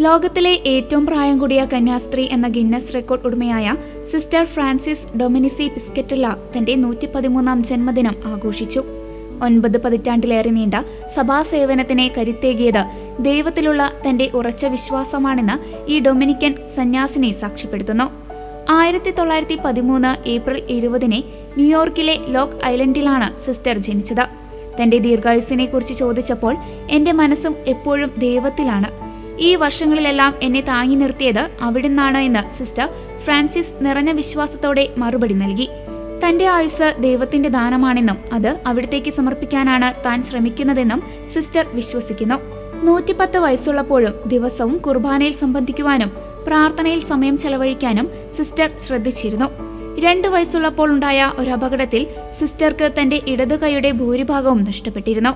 ലോകത്തിലെ ഏറ്റവും പ്രായം കൂടിയ കന്യാസ്ത്രീ എന്ന ഗിന്നസ് റെക്കോർഡ് ഉടമയായ സിസ്റ്റർ ഫ്രാൻസിസ് ഡൊമിനിസി പിസ്കറ്റെല്ല തന്റെ 113-ാം ജന്മദിനം ആഘോഷിച്ചു. 9 പതിറ്റാണ്ടിലേറെ നീണ്ട സഭാസേവനത്തിനെ കരുത്തേകിയത് ദൈവത്തിലുള്ള തന്റെ ഉറച്ച വിശ്വാസമാണെന്ന് ഈ ഡൊമിനിക്കൻ സന്യാസിനി സാക്ഷ്യപ്പെടുത്തുന്നു. 1913 ഏപ്രിൽ 20 ന്യൂയോർക്കിലെ ലോക്ക് ഐലൻഡിലാണ് സിസ്റ്റർ ജനിച്ചത്. തന്റെ ദീർഘായുസ്സിനെക്കുറിച്ച് ചോദിച്ചപ്പോൾ എന്റെ മനസ്സും എപ്പോഴും ദൈവത്തിലാണ്, ഈ വർഷങ്ങളിലെല്ലാം എന്നെ താങ്ങി നിർത്തിയത് അവിടുന്നാണ് എന്ന് സിസ്റ്റർ ഫ്രാൻസിസ് നിറഞ്ഞ വിശ്വാസത്തോടെ മറുപടി നൽകി. തന്റെ ആയുസ് ദൈവത്തിന്റെ ദാനമാണെന്നും അത് അവിടത്തേക്ക് സമർപ്പിക്കാനാണ് താൻ ശ്രമിക്കുന്നതെന്നും സിസ്റ്റർ വിശ്വസിക്കുന്നു. 110 വയസ്സുള്ളപ്പോഴും ദിവസവും കുർബാനയിൽ സംബന്ധിക്കുവാനും പ്രാർത്ഥനയിൽ സമയം ചെലവഴിക്കാനും സിസ്റ്റർ ശ്രദ്ധിച്ചിരുന്നു. 2 വയസ്സുള്ളപ്പോൾ ഉണ്ടായ ഒരു അപകടത്തിൽ സിസ്റ്റർക്ക് തന്റെ ഇടതു കൈയുടെ ഭൂരിഭാഗവും നഷ്ടപ്പെട്ടിരുന്നു.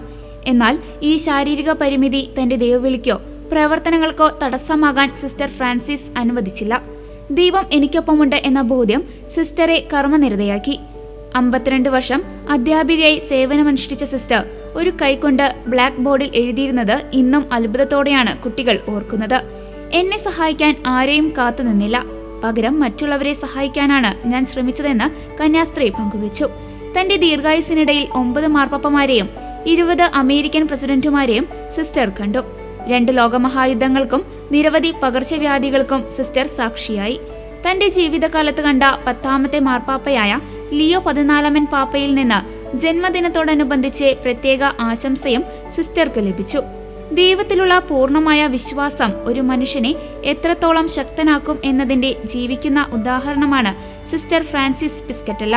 എന്നാൽ ഈ ശാരീരിക പരിമിതി തന്റെ ദൈവവിളിക്കോ പ്രവർത്തനങ്ങൾക്കോ തടസ്സമാകാൻ സിസ്റ്റർ ഫ്രാൻസിസ് അനുവദിച്ചില്ല. ദൈവം എനിക്കൊപ്പമുണ്ട് എന്ന ബോധ്യം സിസ്റ്ററെ കർമ്മനിരതയാക്കി. 52 വർഷം അധ്യാപികയായി സേവനമനുഷ്ഠിച്ച സിസ്റ്റർ ഒരു കൈകൊണ്ട് ബ്ലാക്ക് ബോർഡിൽ എഴുതിയിരുന്നത് ഇന്നും അത്ഭുതത്തോടെയാണ് കുട്ടികൾ ഓർക്കുന്നത്. എന്നെ സഹായിക്കാൻ ആരെയും കാത്തുനിന്നില്ല, പകരം മറ്റുള്ളവരെ സഹായിക്കാനാണ് ഞാൻ ശ്രമിച്ചതെന്ന് കന്യാസ്ത്രീ പങ്കുവച്ചു. തന്റെ ദീർഘായുസിനിടയിൽ 9 മാർപ്പാപ്പമാരെയും 20 അമേരിക്കൻ പ്രസിഡന്റുമാരെയും സിസ്റ്റർ കണ്ടു. 2 ലോകമഹായുദ്ധങ്ങൾക്കും നിരവധി പകർച്ചവ്യാധികൾക്കും സിസ്റ്റർ സാക്ഷിയായി. തന്റെ ജീവിതകാലത്ത് കണ്ട 10ാമത്തെ മാർപ്പാപ്പയായ ലിയോ 14 പാപ്പയിൽ നിന്ന് ജന്മദിനത്തോടനുബന്ധിച്ച് പ്രത്യേക ആശംസയും സിസ്റ്റർക്ക് ലഭിച്ചു. ദൈവത്തിലുള്ള പൂർണ്ണമായ വിശ്വാസം ഒരു മനുഷ്യനെ എത്രത്തോളം ശക്തനാക്കും എന്നതിന്റെ ജീവിക്കുന്ന ഉദാഹരണമാണ് സിസ്റ്റർ ഫ്രാൻസിസ് പിസ്കറ്റെല്ല.